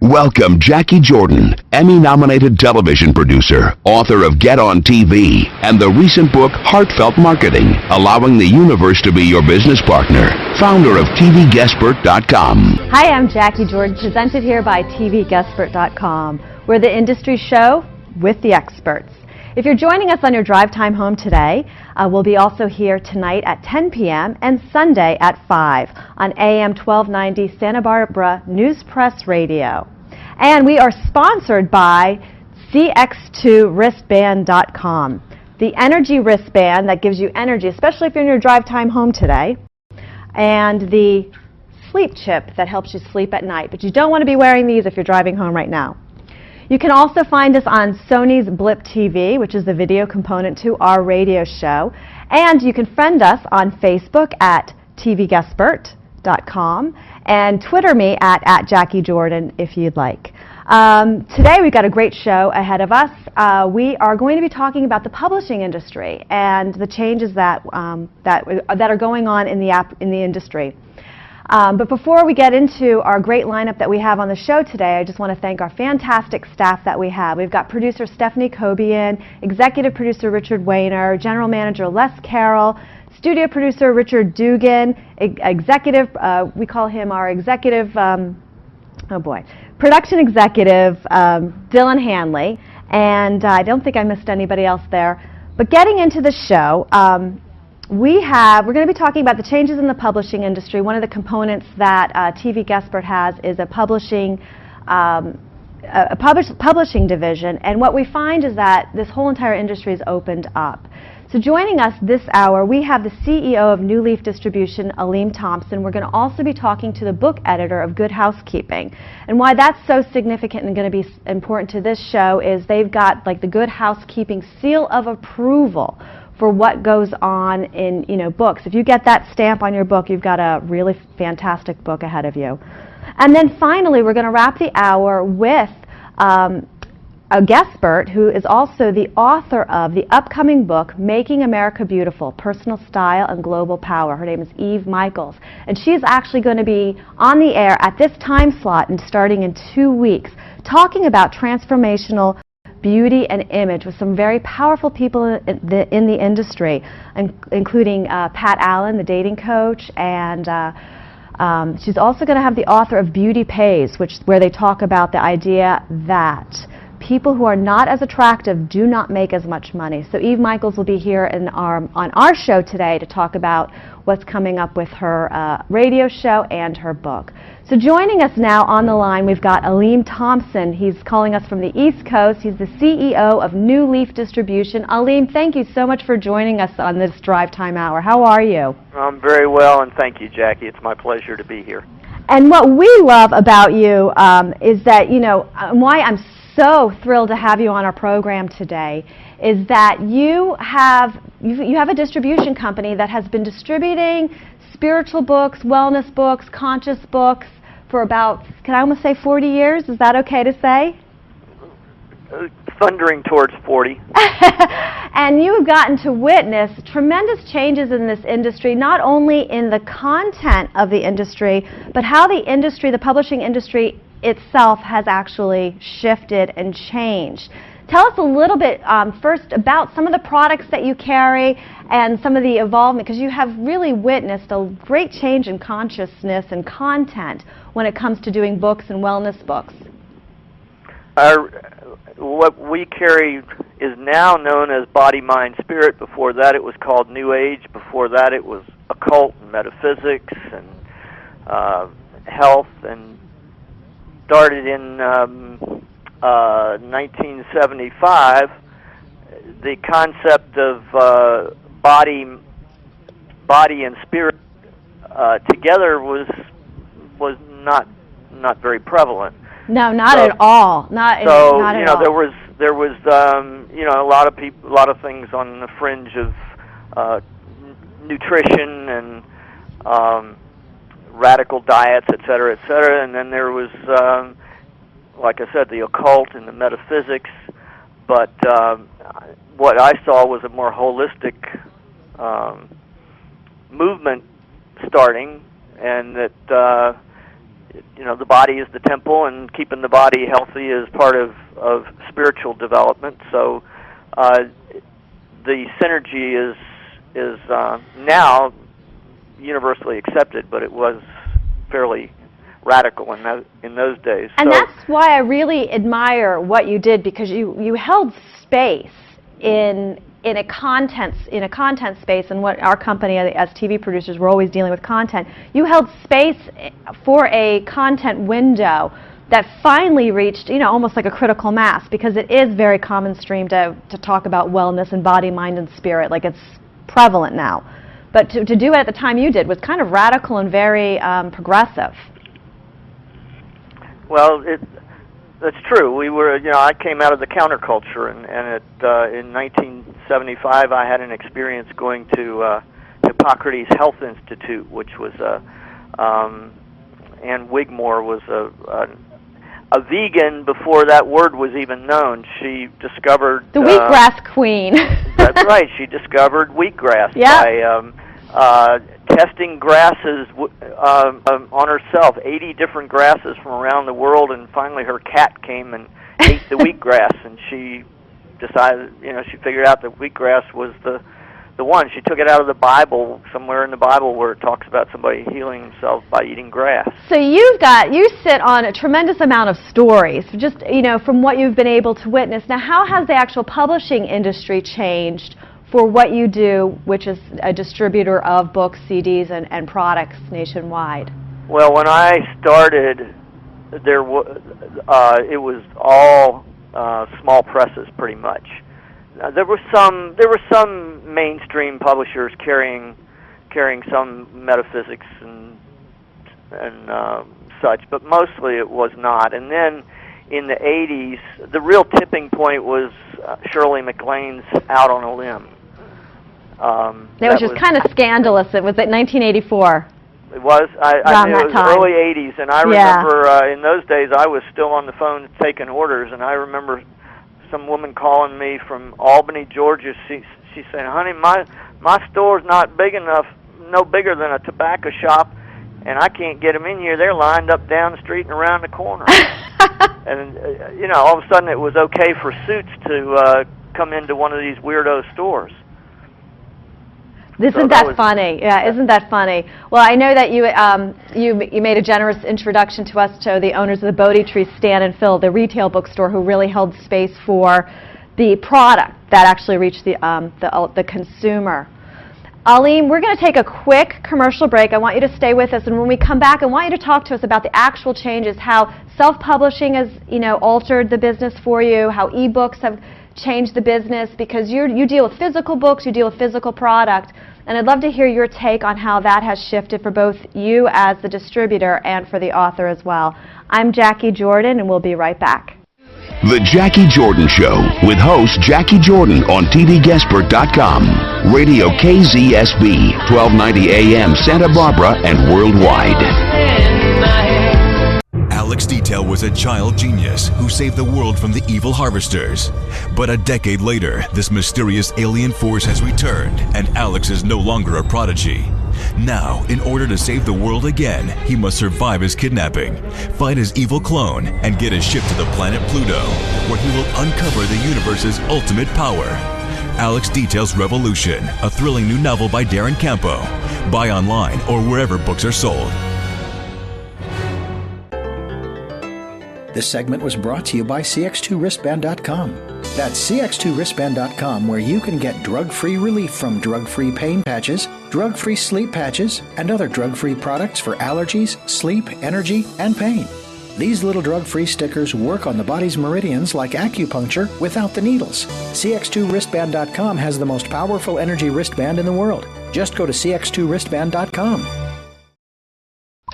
Welcome Jackie Jordan, Emmy-nominated television producer, author of Get on TV, and the recent book Heartfelt Marketing, Allowing the Universe to Be Your Business Partner, founder of TVGuestpert.com. Hi, I'm Jackie Jordan, presented here by TVGuestpert.com. We're the industry show with the experts. If you're joining us on your drive time home today, we'll be also here tonight at 10 p.m. and Sunday at 5 on AM 1290 Santa Barbara News Press Radio. And we are sponsored by CX2wristband.com, the energy wristband that gives you energy, especially if you're in your drive time home today, and the sleep chip that helps you sleep at night. But you don't want to be wearing these if you're driving home right now. You can also find us on Sony's Blip TV, which is the video component to our radio show. And you can friend us on Facebook at TVGuestpert.com and Twitter me at Jackie Jordan if you'd like. Today we've got a great show ahead of us. We are going to be talking about the publishing industry and the changes that are going on in the industry. But before we get into our great lineup that we have on the show today, I just want to thank our fantastic staff that we have. We've got producer Stephanie Cobian, executive producer Richard Wayner, general manager Les Carroll, studio producer Richard Dugan, executive, we call him our executive, production executive Dylan Hanley, and I don't think I missed anybody else there. But getting into the show, we're going to be talking about the changes in the publishing industry. One of the components that TV Guestpert has is a publishing division, and what we find is that this whole entire industry is opened up. So joining us this hour, we have the CEO of New Leaf Distribution, Alim Thompson. We're going to also be talking to the book editor of Good Housekeeping. And why that's so significant and going to be important to this show is they've got like the Good Housekeeping seal of approval for what goes on in books. If you get that stamp on your book, you've got a really fantastic book ahead of you. And then finally, we're going to wrap the hour with a guestpert who is also the author of the upcoming book, Making America Beautiful, Personal Style and Global Power. Her name is Eve Michaels. And she's actually going to be on the air at this time slot and starting in 2 weeks, talking about transformational beauty and image with some very powerful people in the industry, including Pat Allen, the dating coach, and she's also going to have the author of Beauty Pays, where they talk about the idea that people who are not as attractive do not make as much money. So Eve Michaels will be here on our show today to talk about what's coming up with her radio show and her book. So joining us now on the line, we've got Alim Thompson. He's calling us from the East Coast. He's the CEO of New Leaf Distribution. Alim, thank you so much for joining us on this Drive Time Hour. How are you? I'm very well, and thank you, Jackie. It's my pleasure to be here. And what we love about you is that, why I'm so thrilled to have you on our program today is that you have a distribution company that has been distributing spiritual books, wellness books, conscious books for about, can I almost say 40 years? Is that okay to say? Thundering towards 40. And you have gotten to witness tremendous changes in this industry, not only in the content of the industry, but how the industry, the publishing industry itself has actually shifted and changed. Tell us a little bit first about some of the products that you carry and some of the evolvement, because you have really witnessed a great change in consciousness and content when it comes to doing books and wellness books. What we carry is now known as Body, Mind, Spirit. Before that it was called New Age. Before that it was occult and metaphysics and health, and started in 1975. The concept of body and spirit together was not very prevalent. No, not at all. Not at all. There was a lot of things on the fringe of nutrition and radical diets, et cetera, and then there was, like I said, the occult and the metaphysics. But what I saw was a more holistic movement starting, and that the body is the temple, and keeping the body healthy is part of spiritual development. So the synergy is now universally accepted, but it was fairly radical in those days. And that's why I really admire what you did, because you held space in a content space, and what our company as TV producers, we're always dealing with content. You held space for a content window that finally reached, almost like a critical mass, because it is very common stream to talk about wellness and body, mind, and spirit. Like, it's prevalent now. But to do it at the time you did was kind of radical and very progressive. Well, that's true. We were, I came out of the counterculture, and in 1975 I had an experience going to Hippocrates Health Institute, which was Ann Wigmore was a vegan before that word was even known. She discovered the wheatgrass queen. That's right. She discovered wheatgrass by testing grasses on herself, 80 different grasses from around the world, and finally her cat came and ate the wheatgrass, and she decided, she figured out that wheatgrass was the one. She took it out of the Bible, somewhere in the Bible where it talks about somebody healing themselves by eating grass. So you sit on a tremendous amount of stories, just, from what you've been able to witness. Now, how has the actual publishing industry changed for what you do, which is a distributor of books, CDs, and products nationwide? Well, when I started, it was all small presses, pretty much. There were some mainstream publishers carrying some metaphysics and such, but mostly it was not. And then in the 80s, the real tipping point was Shirley MacLaine's Out on a Limb. It was just kind of scandalous. It was at 1984. It was. I mean, it was early 80s, and I remember in those days I was still on the phone taking orders, and I remember some woman calling me from Albany, Georgia. She said, "Honey, my store's not big enough, no bigger than a tobacco shop, and I can't get them in here. They're lined up down the street and around the corner." And all of a sudden it was okay for Suits to come into one of these weirdo stores. Isn't that funny? Yeah, isn't that funny? Well, I know that you made a generous introduction to us to the owners of the Bodhi Tree Stan and Phil, the retail bookstore, who really held space for the product that actually reached the consumer. Alim, we're going to take a quick commercial break. I want you to stay with us, and when we come back, I want you to talk to us about the actual changes, how self-publishing has altered the business for you, how e-books have changed the business, because you deal with physical books, you deal with physical product, and I'd love to hear your take on how that has shifted for both you as the distributor and for the author as well. I'm Jackie Jordan, and we'll be right back. The Jackie Jordan Show with host Jackie Jordan on TVGuestpert.com, Radio KZSB, 1290 AM Santa Barbara and worldwide. Alex Detail was a child genius who saved the world from the evil harvesters. But a decade later, this mysterious alien force has returned, and Alex is no longer a prodigy. Now, in order to save the world again, he must survive his kidnapping, fight his evil clone, and get his ship to the planet Pluto, where he will uncover the universe's ultimate power. Alex Detail's Revolution, a thrilling new novel by Darren Campo. Buy online or wherever books are sold. This segment was brought to you by CX2wristband.com. That's CX2wristband.com, where you can get drug-free relief from drug-free pain patches, drug-free sleep patches, and other drug-free products for allergies, sleep, energy, and pain. These little drug-free stickers work on the body's meridians like acupuncture without the needles. CX2wristband.com has the most powerful energy wristband in the world. Just go to CX2wristband.com.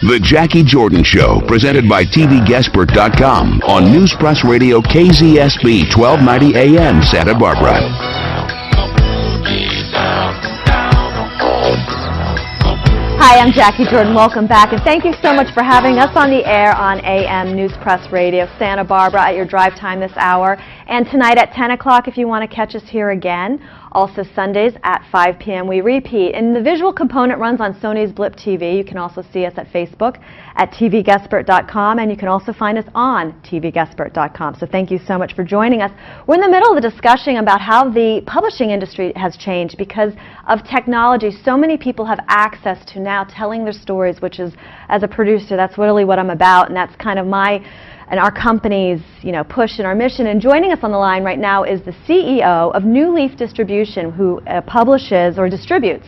The Jackie Jordan Show, presented by TVGuestpert.com on News Press Radio KZSB 1290 AM Santa Barbara. Hi, I'm Jackie Jordan. Welcome back, and thank you so much for having us on the air on AM News Press Radio Santa Barbara at your drive time this hour, and tonight at 10 o'clock if you want to catch us here again. Also Sundays at 5 p.m. we repeat. And the visual component runs on Sony's Blip TV. You can also see us at Facebook at tvguestspert.com, and you can also find us on tvguestspert.com. So thank you so much for joining us. We're in the middle of the discussion about how the publishing industry has changed because of technology. So many people have access to now telling their stories, which is, as a producer, that's really what I'm about, and that's kind of my and our company's, push and our mission. And joining us on the line right now is the CEO of New Leaf Distribution, who publishes or distributes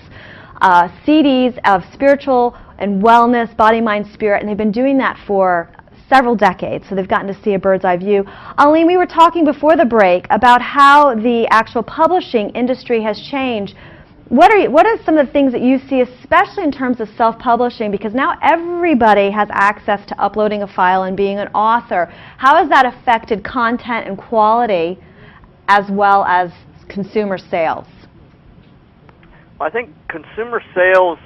CDs of spiritual and wellness, body, mind, spirit, and they've been doing that for several decades, so they've gotten to see a bird's eye view. Alim, we were talking before the break about how the actual publishing industry has changed. What are some of the things that you see, especially in terms of self-publishing, because now everybody has access to uploading a file and being an author. How has that affected content and quality as well as consumer sales? Well, I think consumer sales,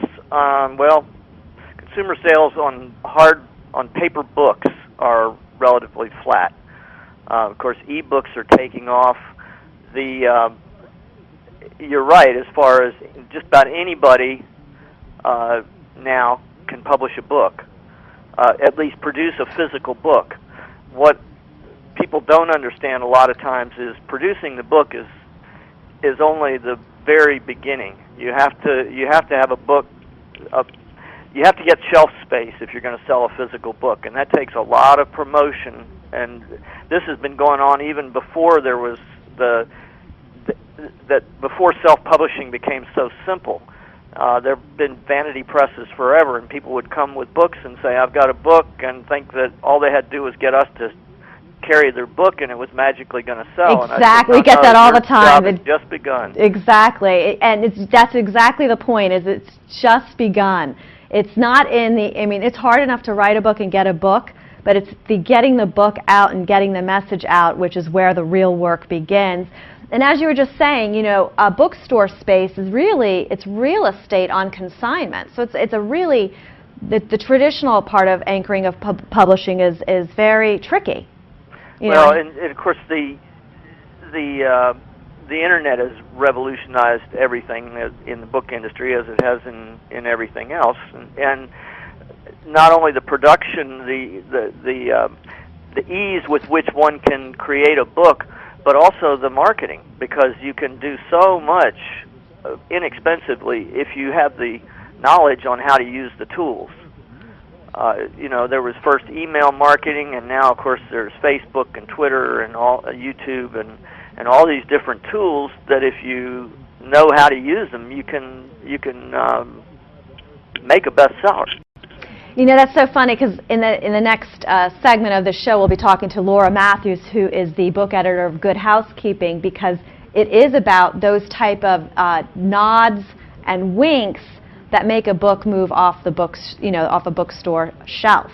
consumer sales on paper books are relatively flat. Of course, e-books are taking off. You're right, as far as just about anybody now can publish a book, at least produce a physical book. What people don't understand a lot of times is producing the book is only the very beginning. You have to have a book. You have to get shelf space if you're going to sell a physical book, and that takes a lot of promotion. And this has been going on even before there was before self-publishing became so simple. There have been vanity presses forever, and people would come with books and say, I've got a book, and think that all they had to do was get us to carry their book and it was magically going to sell. Exactly. We get that all the time. It's just begun. Exactly. And that's exactly the point, is it's just begun. It's not in the, it's hard enough to write a book and get a book, but it's the getting the book out and getting the message out, which is where the real work begins. And as you were just saying, a bookstore space is it's real estate on consignment. So it's a really, the traditional part of anchoring of publishing is very tricky. Well, and of course the internet has revolutionized everything in the book industry, as it has in everything else, and not only the production, the ease with which one can create a book, but also the marketing, because you can do so much inexpensively if you have the knowledge on how to use the tools. There was first email marketing, and now, of course, there's Facebook and Twitter and YouTube and all these different tools that, if you know how to use them, you can make a bestseller. That's so funny, because in the next segment of the show, we'll be talking to Laura Matthews, who is the book editor of Good Housekeeping, because it is about those type of nods and winks that make a book move off the books, off a bookstore shelf,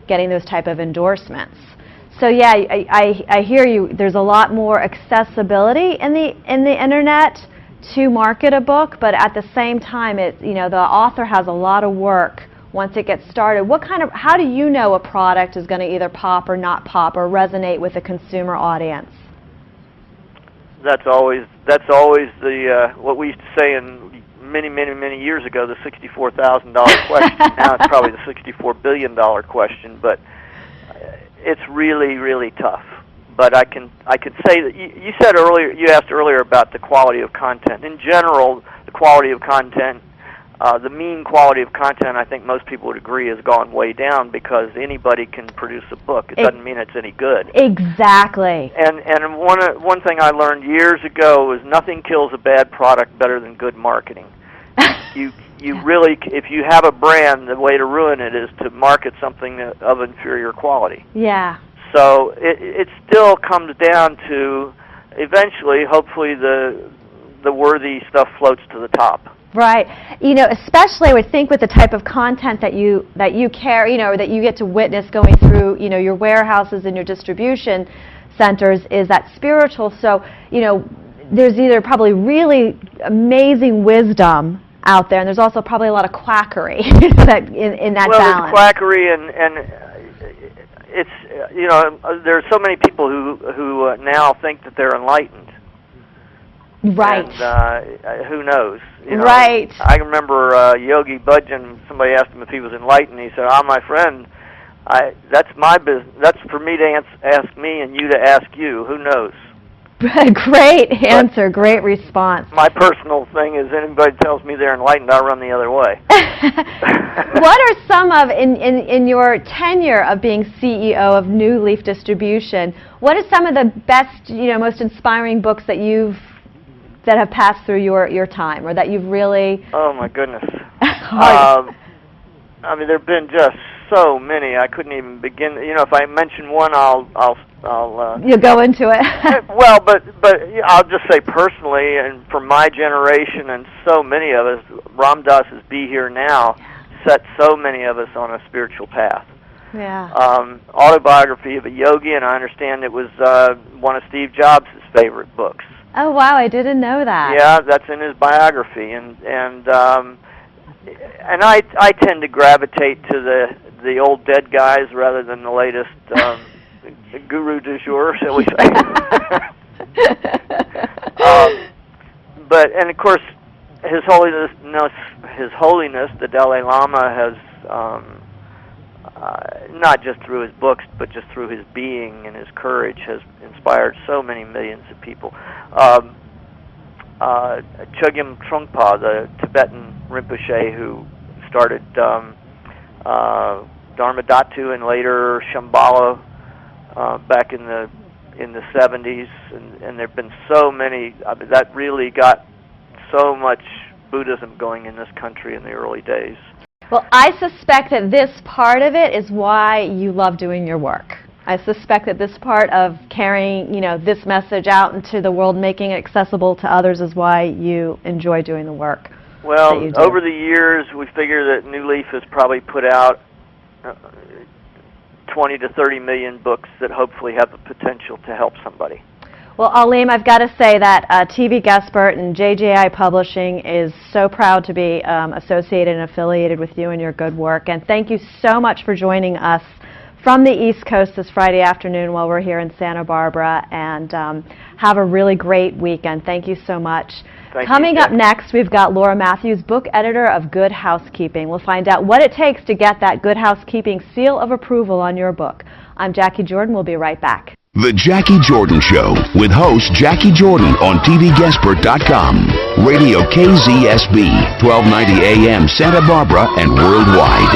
getting those type of endorsements. So yeah, I hear you. There's a lot more accessibility in the internet to market a book, but at the same time, the author has a lot of work once it gets started. How do you know a product is going to either pop or not pop or resonate with a consumer audience? That's always the what we used to say in many years ago, the $64,000 question. Now it's probably the $64 billion question, but it's really tough. But I could say that you asked earlier about the quality of content. In general, the quality of content, the mean quality of content, I think most people would agree, has gone way down, because anybody can produce a book. It doesn't mean it's any good. Exactly. And one thing I learned years ago is nothing kills a bad product better than good marketing. You really, if you have a brand, the way to ruin it is to market something of inferior quality. Yeah. So it still comes down to, eventually, hopefully, the worthy stuff floats to the top. Right. Especially I would think with the type of content that you carry, that you get to witness going through, your warehouses and your distribution centers, is that spiritual. So, there's either probably really amazing wisdom out there, and there's also probably a lot of quackery that in that balance. Well, there's quackery, and it's, there are so many people who now think that they're enlightened. Right. And who knows? You know, right. I remember Yogi Bhajan, somebody asked him if he was enlightened. He said, my friend, that's my business. That's for me to ask me and you to ask you. Who knows? Great answer. Great response. My personal thing is anybody tells me they're enlightened, I run the other way. What are some of, in your tenure of being CEO of New Leaf Distribution, what are some of the best, most inspiring books that have passed through your time, or that you've really... Oh, my goodness. I mean, there have been just so many. I couldn't even begin. If I mention one, I'll You'll go into it. Well, but I'll just say personally, and for my generation and so many of us, Ram Dass's "Be Here Now" set so many of us on a spiritual path. Yeah. Autobiography of a Yogi, and I understand it was one of Steve Jobs' favorite books. Oh wow, I didn't know that. Yeah, that's in his biography, and I tend to gravitate to the old dead guys rather than the latest guru du jour, shall we say. And of course, His Holiness, the Dalai Lama, has not just through his books, but just through his being and his courage, has inspired so many millions of people. Chogyam Trungpa, the Tibetan Rinpoche who started Dharmadhatu and later Shambhala back in the 70s, and there have been so many. That really got so much Buddhism going in this country in the early days. Well, I suspect that this part of it is why you love doing your work. I suspect that this part of carrying, this message out into the world, making it accessible to others, is why you enjoy doing the work. Well, over the years, we figure that New Leaf has probably put out 20 to 30 million books that hopefully have the potential to help somebody. Well, Alim, I've got to say that TV Guestpert and JJI Publishing is so proud to be associated and affiliated with you and your good work. And thank you so much for joining us from the East Coast this Friday afternoon while we're here in Santa Barbara. And have a really great weekend. Thank you so much. Coming up next, we've got Laura Matthews, book editor of Good Housekeeping. We'll find out what it takes to get that Good Housekeeping seal of approval on your book. I'm Jackie Jordan. We'll be right back. The Jackie Jordan Show with host Jackie Jordan on TVGuestpert.com, Radio KZSB, 1290 AM Santa Barbara and worldwide.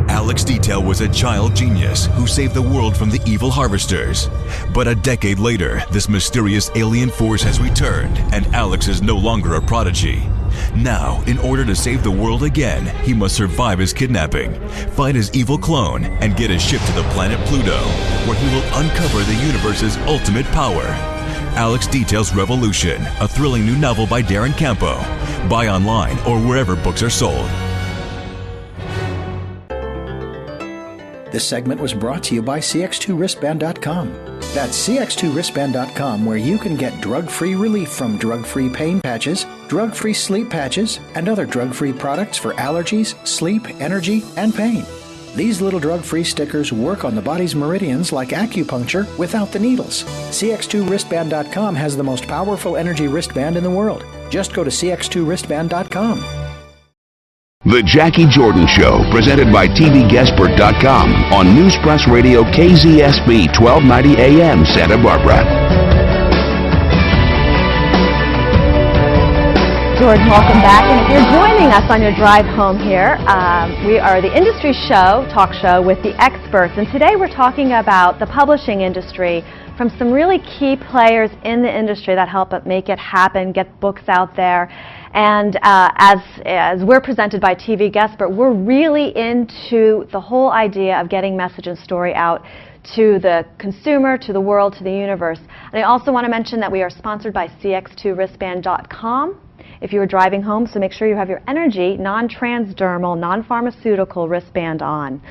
Alex Detail was a child genius who saved the world from the evil harvesters. But a decade later, this mysterious alien force has returned, and Alex is no longer a prodigy. Now, in order to save the world again, he must survive his kidnapping, fight his evil clone, and get his ship to the planet Pluto, where he will uncover the universe's ultimate power. Alex Detail's Revolution, a thrilling new novel by Darren Campo. Buy online or wherever books are sold. This segment was brought to you by CX2Wristband.com. That's CX2Wristband.com, where you can get drug-free relief from drug-free pain patches, drug-free sleep patches, and other drug-free products for allergies, sleep, energy, and pain. These little drug-free stickers work on the body's meridians like acupuncture without the needles. CX2Wristband.com has the most powerful energy wristband in the world. Just go to CX2Wristband.com. The Jackie Jordan Show, presented by TVGuestpert.com on News Press Radio KZSB 1290 AM Santa Barbara. Jordan, welcome back. And if you're joining us on your drive home here, we are the industry show, talk show with the experts. And today we're talking about the publishing industry from some really key players in the industry that help make it happen, get books out there. And as we're presented by TV Guestpert, we're really into the whole idea of getting message and story out to the consumer, to the world, to the universe. And I also want to mention that we are sponsored by CX2Wristband.com. If you are driving home, so make sure you have your energy, non-transdermal, non-pharmaceutical wristband on.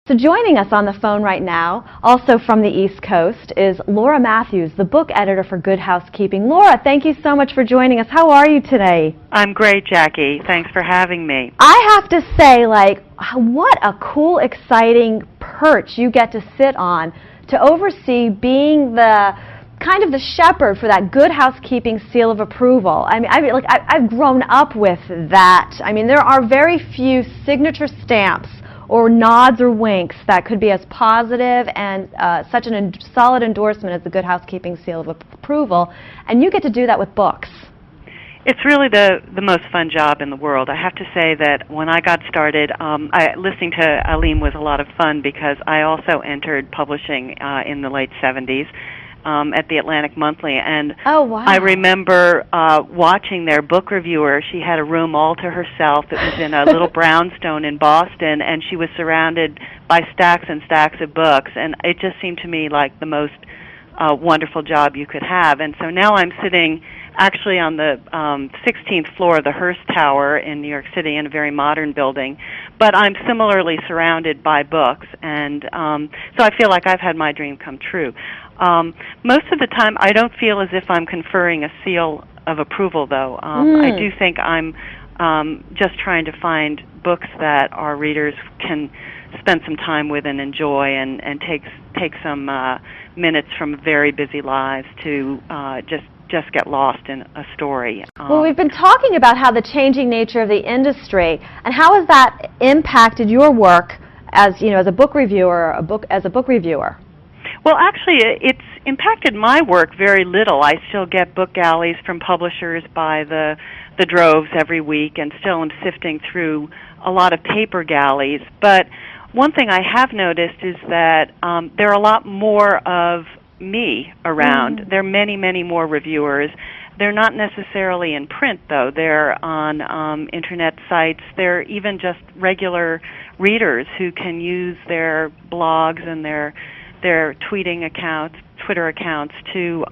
So joining us on the phone right now, also from the East Coast, is Laura Matthews, the book editor for Good Housekeeping. Laura, thank you so much for joining us. How are you today? I'm great, Jackie. Thanks for having me. I have to say, what a cool, exciting perch you get to sit on to oversee being the kind of the shepherd for that good housekeeping seal of approval. I mean, I've grown up with that. I mean, there are very few signature stamps or nods or winks that could be as positive and such a solid endorsement as the good housekeeping seal of approval, and you get to do that with books. It's really the most fun job in the world. I have to say that when I got started, listening to Alim was a lot of fun because I also entered publishing in the late 70s. At the Atlantic Monthly, and oh, wow. I remember watching their book reviewer. She had a room all to herself. It was in a little brownstone in Boston, and she was surrounded by stacks and stacks of books, and it just seemed to me like the most wonderful job you could have. And so now I'm sitting actually on the 16th floor of the Hearst Tower in New York City in a very modern building, but I'm similarly surrounded by books, and so I feel like I've had my dream come true. Most of the time, I don't feel as if I'm conferring a seal of approval, though. I do think I'm just trying to find books that our readers can spend some time with and enjoy, and take some minutes from very busy lives to just get lost in a story. Well, we've been talking about how the changing nature of the industry, and how has that impacted your work as as a book reviewer, as a book reviewer? Well, actually, it's impacted my work very little. I still get book galleys from publishers by the droves every week, and still am sifting through a lot of paper galleys. But one thing I have noticed is that there are a lot more of me around. There are many, many more reviewers. They're not necessarily in print, though. They're on Internet sites. They're even just regular readers who can use their blogs and their tweeting accounts, Twitter accounts, to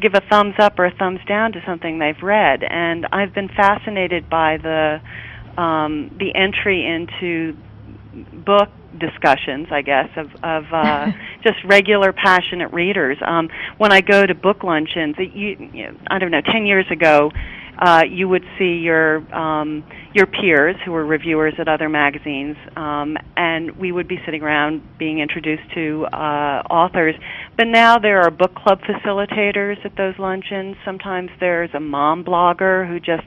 give a thumbs up or a thumbs down to something they've read. And I've been fascinated by the entry into book discussions, I guess, of just regular passionate readers. When I go to book luncheons, I don't know, 10 years ago, you would see your peers who were reviewers at other magazines, and we would be sitting around being introduced to authors. But now there are book club facilitators at those luncheons. Sometimes there's a mom blogger who just,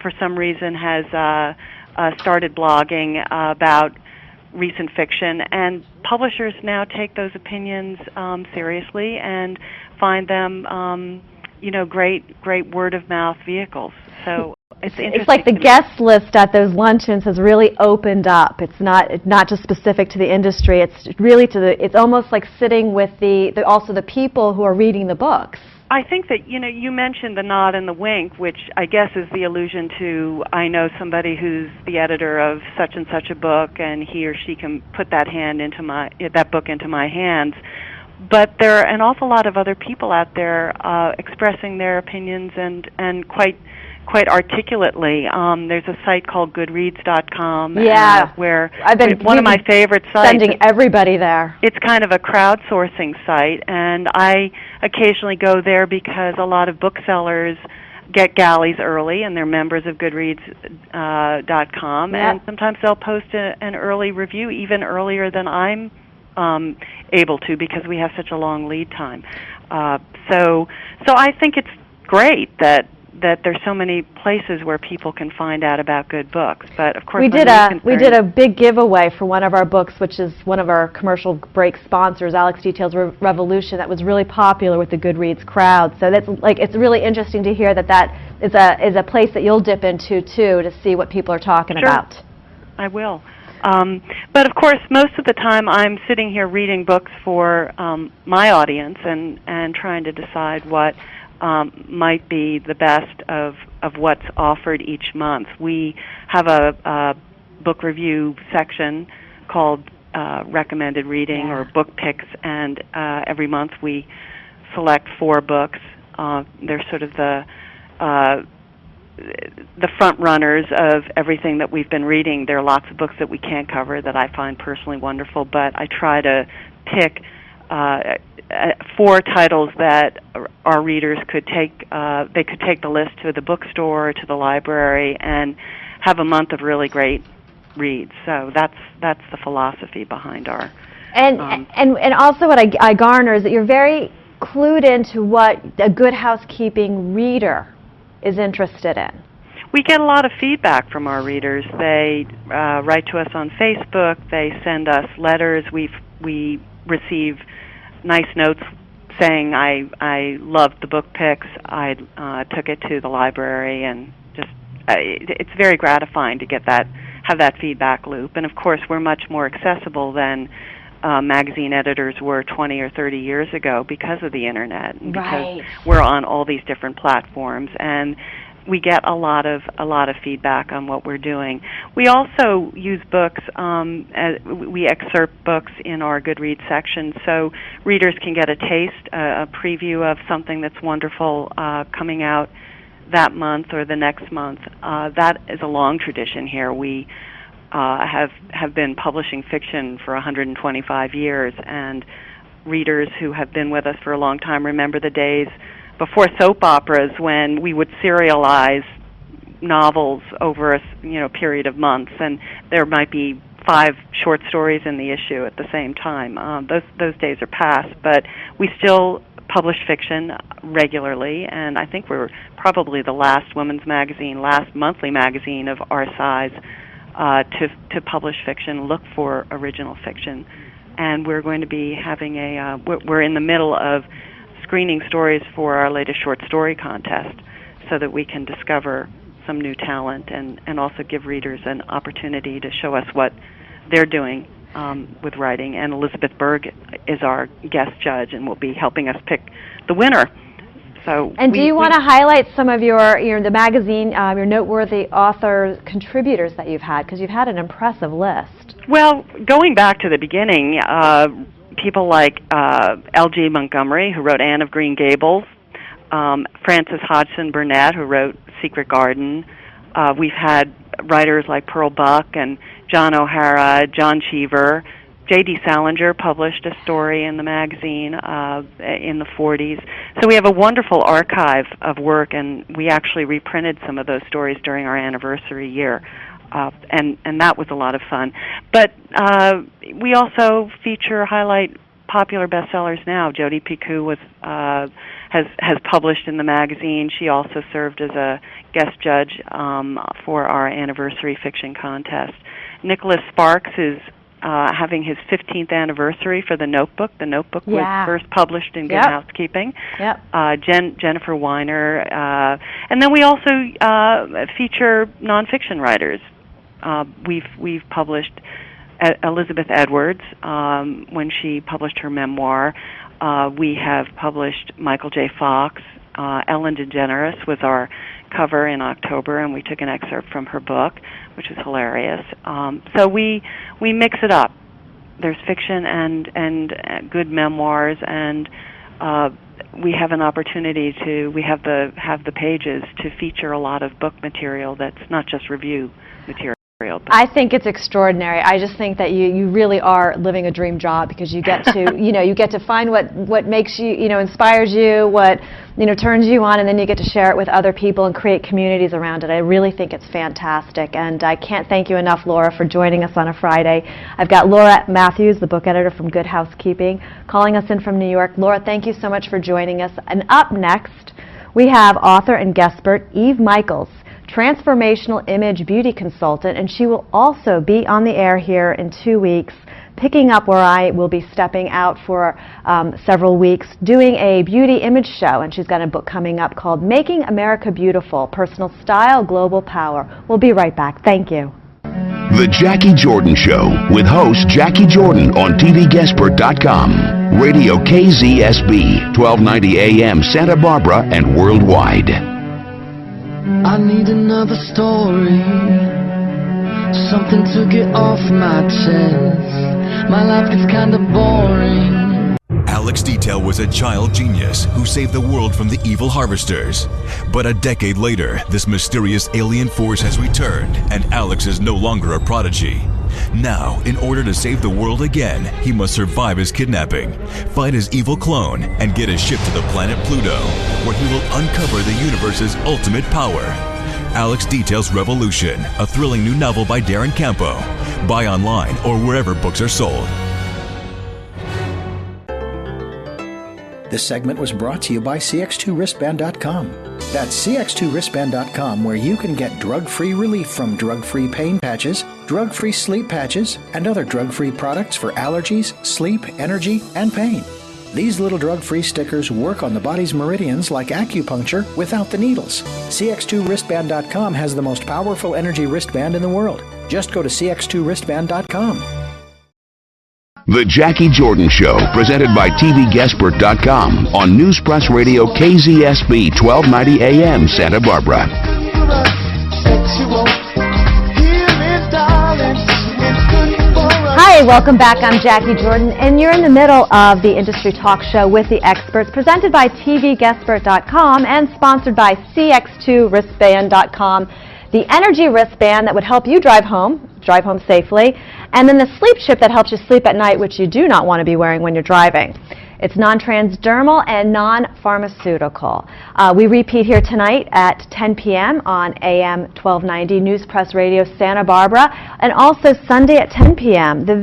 for some reason, has started blogging about recent fiction, and publishers now take those opinions seriously and find them great word-of-mouth vehicles. So it's interesting. It's like the guest list at those luncheons has really opened up. It's not just specific to the industry. It's really it's almost like sitting with also the people who are reading the books. I think that, you mentioned the nod and the wink, which I guess is the allusion to, I know somebody who's the editor of such and such a book, and he or she can put that book into my hands. But there are an awful lot of other people out there expressing their opinions and quite articulately. There's a site called Goodreads.com, where I've been one of my favorite sites. Sending everybody there. It's kind of a crowdsourcing site, and I occasionally go there because a lot of booksellers get galleys early, and they're members of Goodreads.com, and sometimes they'll post an early review even earlier than I'm able to, because we have such a long lead time. So I think it's great that there's so many places where people can find out about good books. But of course, we did a big giveaway for one of our books, which is one of our commercial break sponsors, Alex Details Revolution, that was really popular with the Goodreads crowd. So it's really interesting to hear that is a place that you'll dip into too, to see what people are talking about. I will. But of course, most of the time I'm sitting here reading books for my audience and trying to decide what might be the best of what's offered each month. We have a book review section called Recommended Reading or Book Picks, and every month we select 4 books. They're sort of the front runners of everything that we've been reading. There are lots of books that we can't cover that I find personally wonderful, but I try to pick 4 titles that our readers could take. They could take the list to the bookstore or to the library and have a month of really great reads. So that's the philosophy behind our And also what I garner is that you're very clued into what a Good Housekeeping reader is interested in. We get a lot of feedback from our readers. They write to us on Facebook. They send us letters. We receive nice notes saying, I loved the book picks. I took it to the library, and just it's very gratifying to get have that feedback loop. And of course, we're much more accessible than magazine editors were 20 or 30 years ago because of the internet, and because we're on all these different platforms, and we get a lot of feedback on what we're doing. We also use books. We excerpt books in our Goodreads section, so readers can get a taste, a preview of something that's wonderful coming out that month or the next month. That is a long tradition here. We have been publishing fiction for 125 years, and readers who have been with us for a long time remember the days before soap operas when we would serialize novels over a period of months, and there might be 5 short stories in the issue at the same time. Those days are past, but we still publish fiction regularly, and I think we're probably the last women's magazine, last monthly magazine of our size to publish fiction, look for original fiction. And we're going to be having we're in the middle of screening stories for our latest short story contest so that we can discover some new talent and also give readers an opportunity to show us what they're doing with writing. And Elizabeth Berg is our guest judge and will be helping us pick the winner. So, and do you want to highlight some of the magazine, your noteworthy author contributors that you've had? Because you've had an impressive list. Well, going back to the beginning, people like L.G. Montgomery, who wrote Anne of Green Gables, Frances Hodgson Burnett, who wrote Secret Garden. We've had writers like Pearl Buck and John O'Hara, John Cheever. J.D. Salinger published a story in the magazine in the 40s. So we have a wonderful archive of work, and we actually reprinted some of those stories during our anniversary year. And that was a lot of fun. But we also highlight popular bestsellers now. Jodi Picoult has published in the magazine. She also served as a guest judge for our anniversary fiction contest. Nicholas Sparks is having his 15th anniversary for The Notebook. The Notebook was first published in Good Housekeeping. Jennifer Weiner. And then we also feature nonfiction writers. We've published Elizabeth Edwards when she published her memoir. We have published Michael J. Fox. Ellen DeGeneres was our cover in October, and we took an excerpt from her book, which was hilarious. So we mix it up. There's fiction and good memoirs, and we have an opportunity we have the pages to feature a lot of book material that's not just review material. I think it's extraordinary. I just think that you really are living a dream job, because you get to you get to find what makes you inspires you, what turns you on, and then you get to share it with other people and create communities around it. I really think it's fantastic, and I can't thank you enough, Laura, for joining us on a Friday. I've got Laura Matthews, the book editor from Good Housekeeping, calling us in from New York. Laura, thank you so much for joining us. And up next, we have author and guest expert Eve Michaels, Transformational Image Beauty Consultant, and she will also be on the air here in 2 weeks, picking up where I will be stepping out for several weeks, doing a beauty image show, and she's got a book coming up called Making America Beautiful, Personal Style, Global Power. We'll be right back. Thank you. The Jackie Jordan Show with host Jackie Jordan on TVGuestpert.com, Radio KZSB, 1290 AM Santa Barbara and worldwide. I need another story, something to get off my chest. My life is kinda boring. Alex Detail was a child genius who saved the world from the evil harvesters. But a decade later, this mysterious alien force has returned, and Alex is no longer a prodigy. Now, in order to save the world again, he must survive his kidnapping, fight his evil clone, and get his ship to the planet Pluto, where he will uncover the universe's ultimate power. Alex Detail's Revolution, a thrilling new novel by Darren Campo. Buy online or wherever books are sold. This segment was brought to you by CX2wristband.com. That's CX2wristband.com, where you can get drug-free relief from drug-free pain patches, drug-free sleep patches, and other drug-free products for allergies, sleep, energy, and pain. These little drug-free stickers work on the body's meridians like acupuncture without the needles. CX2wristband.com has the most powerful energy wristband in the world. Just go to CX2wristband.com. The Jackie Jordan Show, presented by TVGuestpert.com on News Press Radio KZSB 1290 AM, Santa Barbara. Hi, welcome back. I'm Jackie Jordan, and you're in the middle of the Industry Talk Show with the Experts, presented by TVGuestpert.com and sponsored by CX2wristband.com. The energy wristband that would help you drive home safely, and then the sleep chip that helps you sleep at night, which you do not want to be wearing when you're driving. It's non-transdermal and non-pharmaceutical. We repeat here tonight at 10 p.m. on AM 1290 News Press Radio Santa Barbara, and also Sunday at 10 p.m. The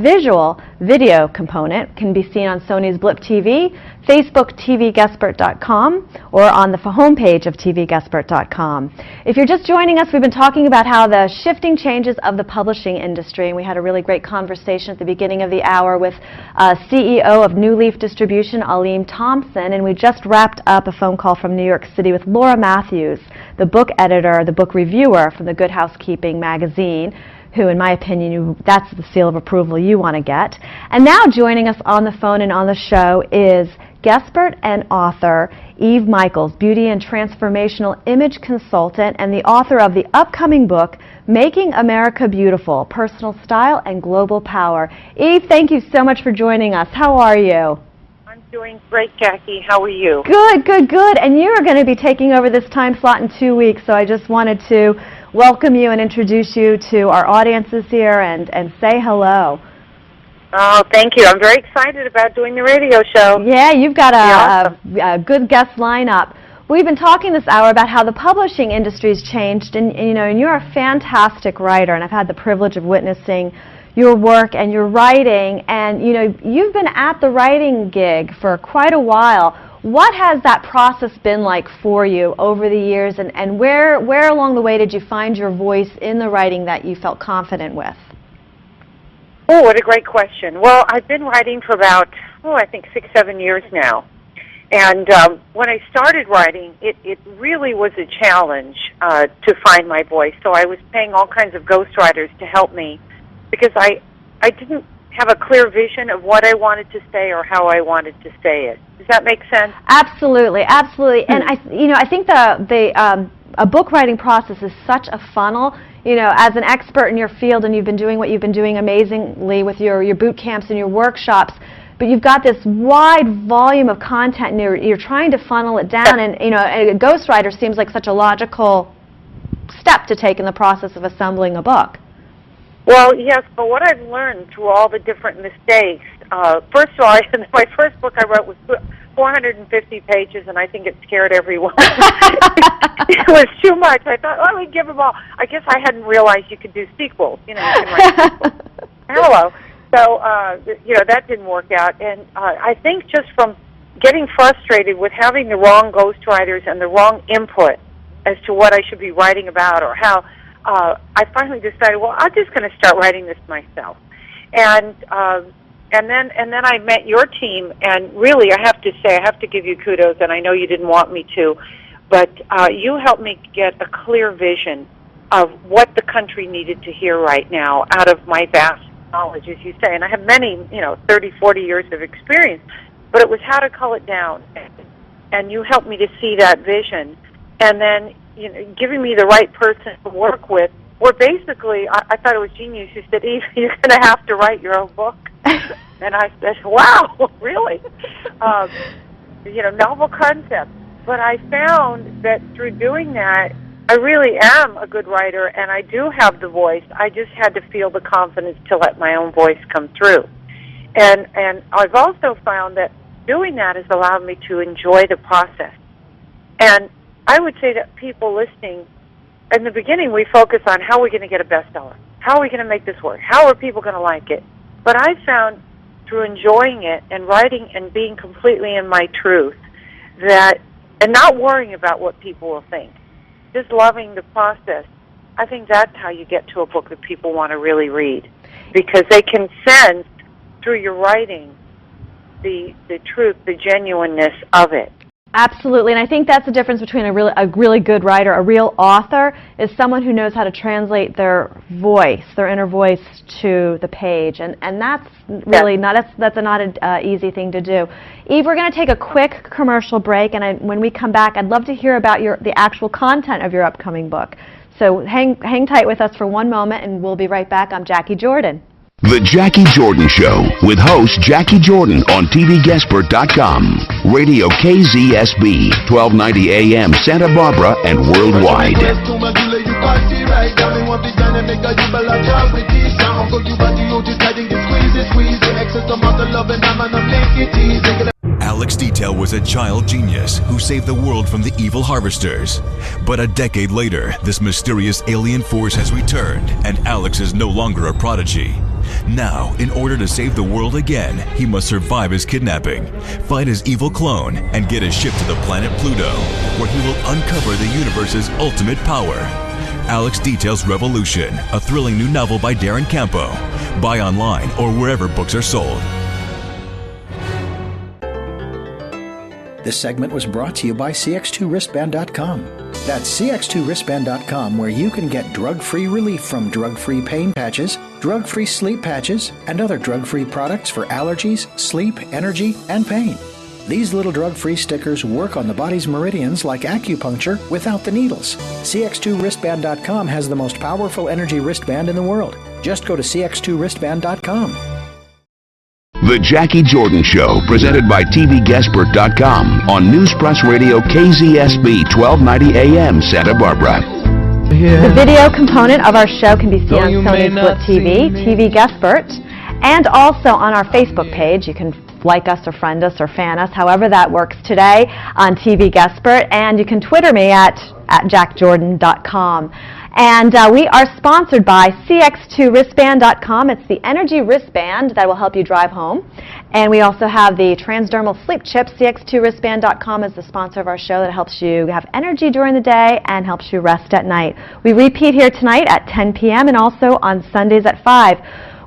video component can be seen on Sony's Blip TV, Facebook TVGuestpert.com, or on the homepage of TVGuestpert.com. If you're just joining us, we've been talking about how the shifting changes of the publishing industry, and we had a really great conversation at the beginning of the hour with CEO of New Leaf Distribution, Alim Thompson, and we just wrapped up a phone call from New York City with Laura Matthews, the book editor, the book reviewer from the Good Housekeeping magazine, who, in my opinion, that's the seal of approval you want to get. And now joining us on the phone and on the show is Guestpert and author Eve Michaels, beauty and transformational image consultant and the author of the upcoming book, Making America Beautiful, Personal Style and Global Power. Eve, thank you so much for joining us. How are you? I'm doing great, Jackie. How are you? Good, good, good. And you are going to be taking over this time slot in 2 weeks, so I just wanted to welcome you and introduce you to our audiences here and say hello. Oh, thank you. I'm very excited about doing the radio show. Yeah, you've got a good guest lineup. We've been talking this hour about how the publishing industry's changed, and you're a fantastic writer, and I've had the privilege of witnessing your work and your writing, and you've been at the writing gig for quite a while. What has that process been like for you over the years, and where along the way did you find your voice in the writing that you felt confident with? Oh, what a great question. Well, I've been writing for about, I think 6-7 years now. And when I started writing, it really was a challenge to find my voice. So I was paying all kinds of ghostwriters to help me because I didn't have a clear vision of what I wanted to say or how I wanted to say it. Does that make sense? Absolutely, absolutely. And I think a book writing process is such a funnel. As an expert in your field, and you've been doing what you've been doing amazingly with your boot camps and your workshops, but you've got this wide volume of content, and you're trying to funnel it down. And a ghostwriter seems like such a logical step to take in the process of assembling a book. Well, yes, but what I've learned through all the different mistakes, first of all, my first book I wrote was 450 pages, and I think it scared everyone. It was too much. I thought, let me give them all. I guess I hadn't realized you could do sequels. You can write sequels. Hello. So, that didn't work out. And I think just from getting frustrated with having the wrong ghostwriters and the wrong input as to what I should be writing about or how, I finally decided, well, I'm just going to start writing this myself. And then I met your team, and really, I have to say, I have to give you kudos, and I know you didn't want me to, but you helped me get a clear vision of what the country needed to hear right now out of my vast knowledge, as you say. And I have many, 30, 40 years of experience, but it was how to cull it down. And you helped me to see that vision. And then, giving me the right person to work with, or basically, I thought it was genius. You said, Eve, you're going to have to write your own book. And I said, wow, really? Novel concept. But I found that through doing that, I really am a good writer, and I do have the voice. I just had to feel the confidence to let my own voice come through. And I've also found that doing that has allowed me to enjoy the process. And I would say to people listening, in the beginning we focus on how are we going to get a bestseller? How are we going to make this work? How are people going to like it? But I found through enjoying it and writing and being completely in my truth, and not worrying about what people will think, just loving the process. I think that's how you get to a book that people want to really read, because they can sense through your writing the truth, the genuineness of it. Absolutely, and I think that's the difference between a really good writer. A real author is someone who knows how to translate their voice, their inner voice, to the page, and that's really not an easy thing to do. Eve, we're going to take a quick commercial break, and when we come back, I'd love to hear about the actual content of your upcoming book. So hang tight with us for one moment, and we'll be right back. I'm Jackie Jordan. The Jackie Jordan Show with host Jackie Jordan on TVGuestpert.com, Radio KZSB, 1290 AM Santa Barbara and worldwide. Alex Detail was a child genius who saved the world from the evil harvesters. But a decade later, this mysterious alien force has returned, and Alex is no longer a prodigy. Now, in order to save the world again, he must survive his kidnapping, fight his evil clone, and get his ship to the planet Pluto, where he will uncover the universe's ultimate power. Alex Detail's Revolution, a thrilling new novel by Darren Campo. Buy online or wherever books are sold. This segment was brought to you by CX2Wristband.com. That's CX2Wristband.com, where you can get drug-free relief from drug-free pain patches, drug-free sleep patches, and other drug-free products for allergies, sleep, energy, and pain. These little drug-free stickers work on the body's meridians like acupuncture without the needles. CX2Wristband.com has the most powerful energy wristband in the world. Just go to CX2Wristband.com. The Jackie Jordan Show, presented by TVGuestpert.com on News Press Radio KZSB 1290 AM Santa Barbara. The video component of our show can be seen on Sony Split TV, TV Guestpert, and also on our Facebook page. You can like us or friend us or fan us, however that works today, on TV Guestpert, and you can Twitter me at jackjordan.com. And we are sponsored by CX2Wristband.com. It's the energy wristband that will help you drive home. And we also have the transdermal sleep chip. CX2Wristband.com is the sponsor of our show that helps you have energy during the day and helps you rest at night. We repeat here tonight at 10 p.m. and also on Sundays at 5.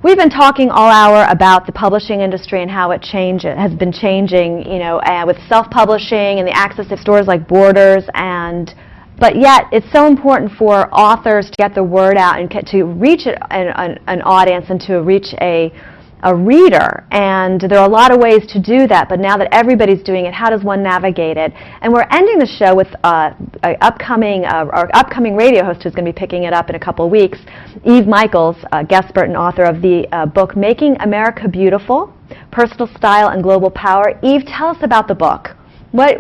We've been talking all hour about the publishing industry and how it has been changing, with self-publishing and the access to stores like Borders, but yet it's so important for authors to get the word out and to reach an audience and to reach a reader. And there are a lot of ways to do that, but now that everybody's doing it, how does one navigate it? And we're ending the show with our upcoming radio host who's going to be picking it up in a couple of weeks, Eve Michaels, Guestpert and author of the book Making America Beautiful, Personal Style and Global Power. Eve, tell us about the book. Tell us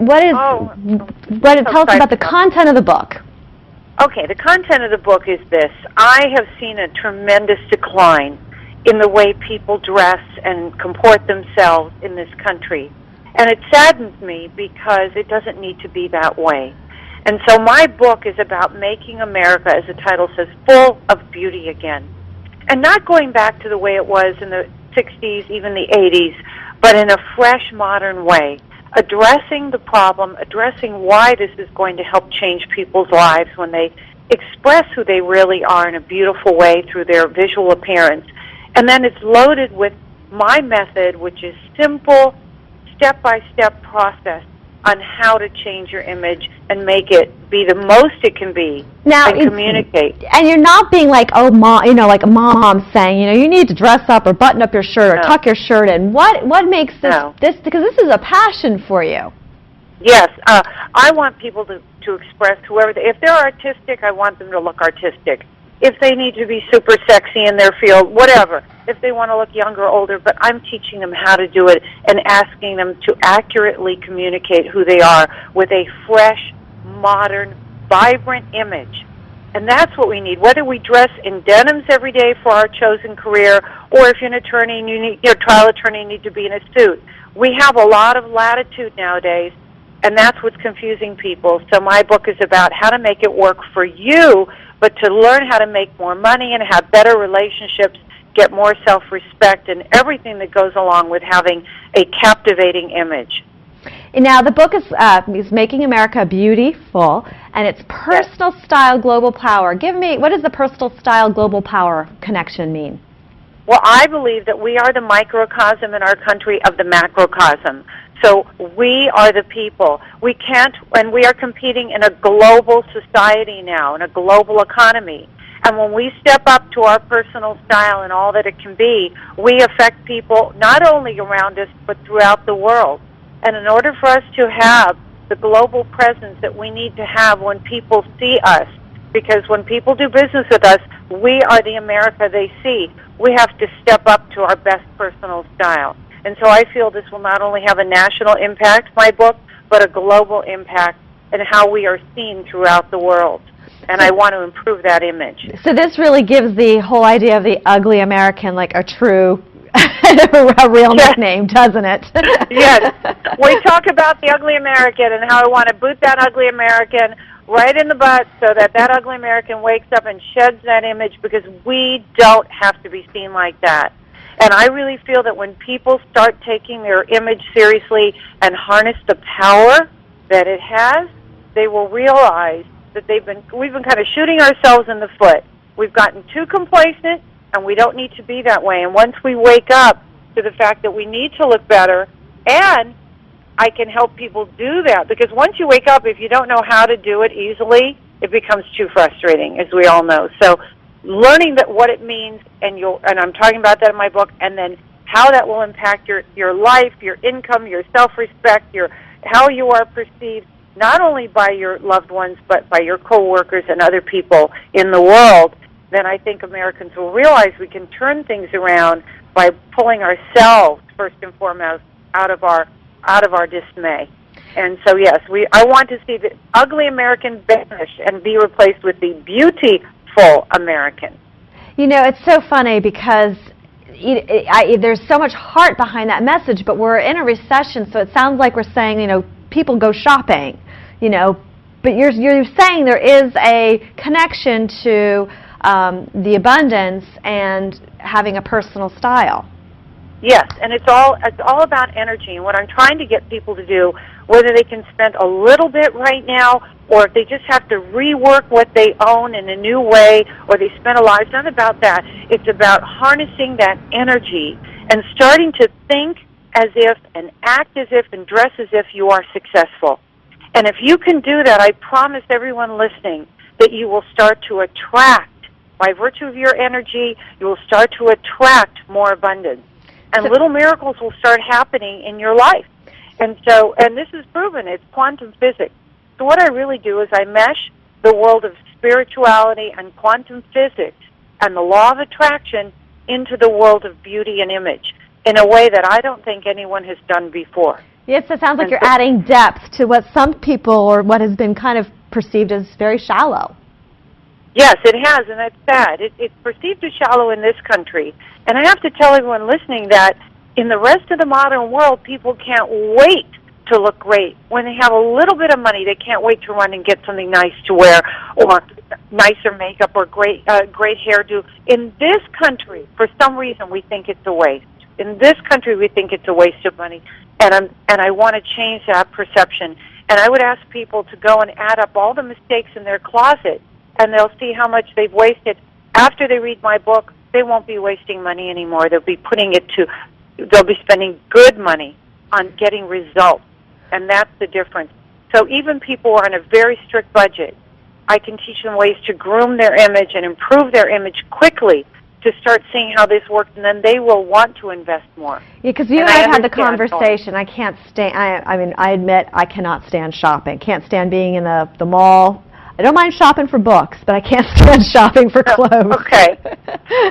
about the content of the book. Okay, the content of the book is this. I have seen a tremendous decline in the way people dress and comport themselves in this country. And it saddens me because it doesn't need to be that way. And so my book is about making America, as the title says, full of beauty again. And not going back to the way it was in the 60s, even the 80s, but in a fresh, modern way. Addressing the problem, addressing why this is going to help change people's lives when they express who they really are in a beautiful way through their visual appearance. And then it's loaded with my method, which is simple, step-by-step process on how to change your image and make it be the most it can be and communicate. And you're not being like, oh, mom, like a mom saying, you need to dress up or button up your shirt or tuck your shirt in. What makes this, because this is a passion for you. Yes, I want people to express if they're artistic, I want them to look artistic. If they need to be super sexy in their field, whatever. If they want to look younger or older, but I'm teaching them how to do it and asking them to accurately communicate who they are with a fresh, modern, vibrant image. And that's what we need. Whether we dress in denims every day for our chosen career, or if you're an attorney and you're a trial attorney, you need to be in a suit. We have a lot of latitude nowadays, and that's what's confusing people. So my book is about how to make it work for you, but to learn how to make more money and have better relationships get more self-respect, and everything that goes along with having a captivating image. Now, the book is Making America Beautiful, and it's Personal Style Global Power. What does the Personal Style Global Power connection mean? Well, I believe that we are the microcosm in our country of the macrocosm. So we are the people. We can't, and we are competing in a global society now, in a global economy. And when we step up to our personal style and all that it can be, we affect people not only around us, but throughout the world. And in order for us to have the global presence that we need to have when people see us, because when people do business with us, we are the America they see. We have to step up to our best personal style. And so I feel this will not only have a national impact, my book, but a global impact in how we are seen throughout the world. And I want to improve that image. So this really gives the whole idea of the ugly American like a true, a real nickname, doesn't it? Yes. We talk about the ugly American and how I want to boot that ugly American right in the butt so that that ugly American wakes up and sheds that image, because we don't have to be seen like that. And I really feel that when people start taking their image seriously and harness the power that it has, they will realize that we've been kind of shooting ourselves in the foot. We've gotten too complacent, and we don't need to be that way. And once we wake up to the fact that we need to look better, and I can help people do that, because once you wake up, if you don't know how to do it easily, it becomes too frustrating, as we all know. So learning that what it means, and I'm talking about that in my book, and then how that will impact your life, your income, your self-respect, how you are perceived, not only by your loved ones, but by your coworkers and other people in the world, then I think Americans will realize we can turn things around by pulling ourselves, first and foremost, out of our dismay. And so, yes, I want to see the ugly American vanish and be replaced with the beautiful American. You know, it's so funny because there's so much heart behind that message, but we're in a recession, so it sounds like we're saying, people go shopping, but you're saying there is a connection to the abundance and having a personal style. Yes, and it's all about energy. And what I'm trying to get people to do, whether they can spend a little bit right now, or if they just have to rework what they own in a new way, or they spend a lot, it's not about that. It's about harnessing that energy and starting to think as if, and act as if, and dress as if you are successful. And if you can do that, I promise everyone listening that you will start to attract, by virtue of your energy, you will start to attract more abundance. And little miracles will start happening in your life. And this is proven, it's quantum physics. So what I really do is I mesh the world of spirituality and quantum physics and the law of attraction into the world of beauty and image in a way that I don't think anyone has done before. Yes, it sounds like you're adding depth to what some people, or what has been kind of perceived as very shallow. Yes, it has, and that's sad. It's perceived as shallow in this country. And I have to tell everyone listening that in the rest of the modern world, people can't wait to look great. When they have a little bit of money, they can't wait to run and get something nice to wear, or nicer makeup, or great hairdo. In this country, for some reason, we think it's a waste. In this country, we think it's a waste of money. And I want to change that perception. And I would ask people to go and add up all the mistakes in their closet, and they'll see how much they've wasted. After they read my book, they won't be wasting money anymore. They'll be spending good money on getting results, and that's the difference. So even people who are on a very strict budget, I can teach them ways to groom their image and improve their image quickly to start seeing how this works, and then they will want to invest more. Yeah, because you and I have had the conversation. I can't stand, I admit I cannot stand shopping. Can't stand being in the mall. I don't mind shopping for books, but I can't stand shopping for clothes. Okay.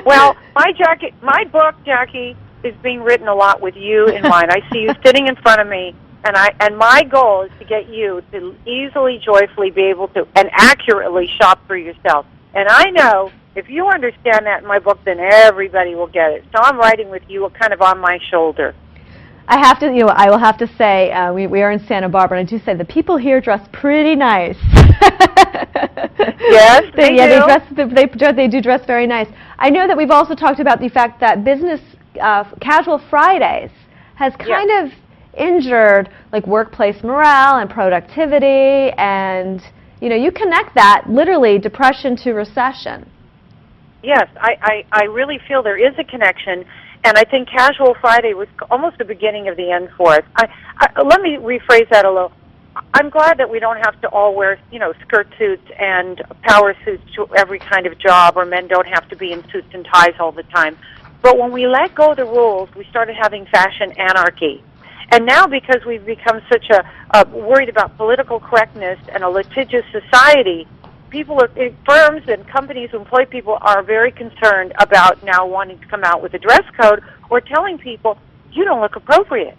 Well, my book, Jackie, is being written a lot with you in mind. I see you sitting in front of me, and my goal is to get you to easily, joyfully be able to and accurately shop for yourself. And I know if you understand that in my book, then everybody will get it. So I'm writing with you kind of on my shoulder. I will have to say, we are in Santa Barbara, and I do say the people here dress pretty nice. Yes, they do. They do dress very nice. I know that we've also talked about the fact that business casual Fridays has kind of injured like workplace morale and productivity, and you connect that literally depression to recession. Yes, I really feel there is a connection, and I think Casual Friday was almost the beginning of the end for us. Let me rephrase that a little. I'm glad that we don't have to all wear, skirt suits and power suits to every kind of job, or men don't have to be in suits and ties all the time. But when we let go of the rules, we started having fashion anarchy. And now, because we've become such a worried about political correctness and a litigious society, firms and companies who employ people are very concerned about now wanting to come out with a dress code or telling people, you don't look appropriate.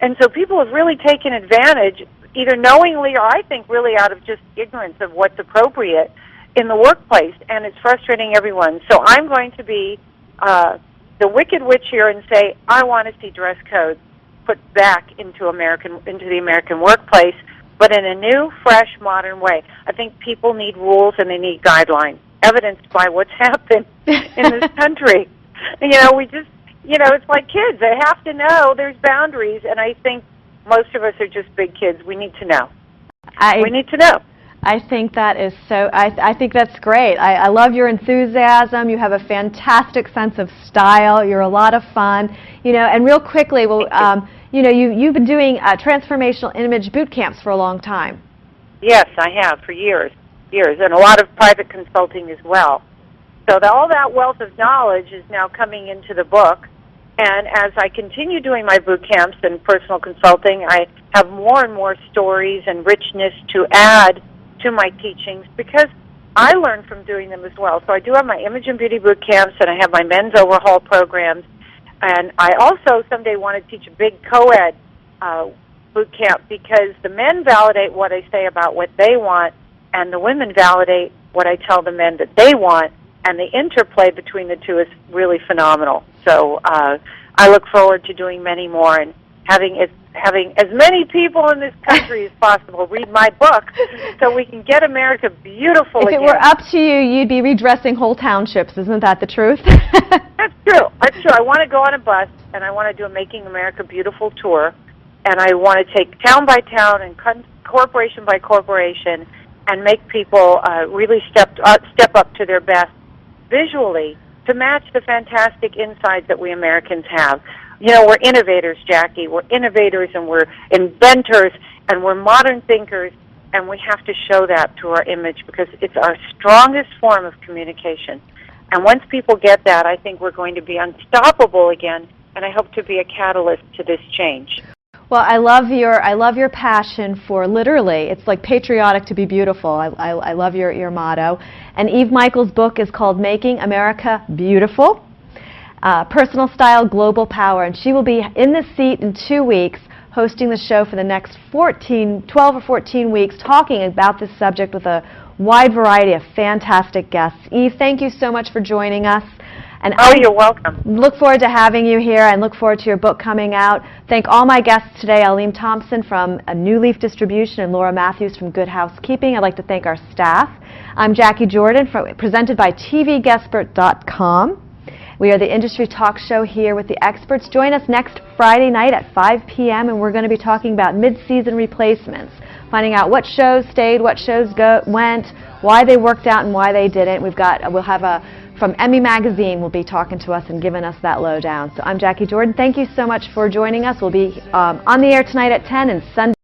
And so people have really taken advantage, either knowingly or I think really out of just ignorance of what's appropriate in the workplace, and it's frustrating everyone. So I'm going to be the wicked witch here and say, I want to see dress codes put back into the American workplace, but in a new, fresh, modern way. I think people need rules and they need guidelines, evidenced by what's happened in this country. It's like kids. They have to know there's boundaries, and I think most of us are just big kids. We need to know. We need to know. I think that is so, I think that's great. I love your enthusiasm. You have a fantastic sense of style. You're a lot of fun. And real quickly, you've been doing transformational image boot camps for a long time. Yes, I have, for years, and a lot of private consulting as well. So all that wealth of knowledge is now coming into the book. And as I continue doing my boot camps and personal consulting, I have more and more stories and richness to add to my teachings, because I learn from doing them as well. So I do have my image and beauty boot camps, and I have my men's overhaul programs, and I also someday want to teach a big co-ed boot camp, because the men validate what I say about what they want, and the women validate what I tell the men that they want, and the interplay between the two is really phenomenal. So I look forward to doing many more and having as many people in this country as possible read my book so we can get America beautiful again. If it were up to you, you'd be redressing whole townships. Isn't that the truth? That's true. I want to go on a bus, and I want to do a Making America Beautiful tour, and I want to take town by town and corporation by corporation and make people really step up to their best visually to match the fantastic insides that we Americans have. We're innovators, Jackie. We're innovators, and we're inventors, and we're modern thinkers, and we have to show that through our image, because it's our strongest form of communication. And once people get that, I think we're going to be unstoppable again, and I hope to be a catalyst to this change. Well, I love your passion for, literally, it's like patriotic to be beautiful. I love your motto. And Eve Michaels' book is called Making America Beautiful, Personal Style, Global Power. And she will be in this seat in 2 weeks, hosting the show for the next 12 or 14 weeks, talking about this subject with a wide variety of fantastic guests. Eve, thank you so much for joining us. And you're welcome. Look forward to having you here, and look forward to your book coming out. Thank all my guests today, Alim Thompson from New Leaf Distribution and Laura Matthews from Good Housekeeping. I'd like to thank our staff. I'm Jackie Jordan, presented by TVGuestpert.com. We are the industry talk show here with the experts. Join us next Friday night at 5 p.m. and we're going to be talking about mid-season replacements, finding out what shows stayed, what shows went, why they worked out and why they didn't. We'll have from Emmy Magazine will be talking to us and giving us that lowdown. So I'm Jackie Jordan. Thank you so much for joining us. We'll be on the air tonight at 10 and Sunday.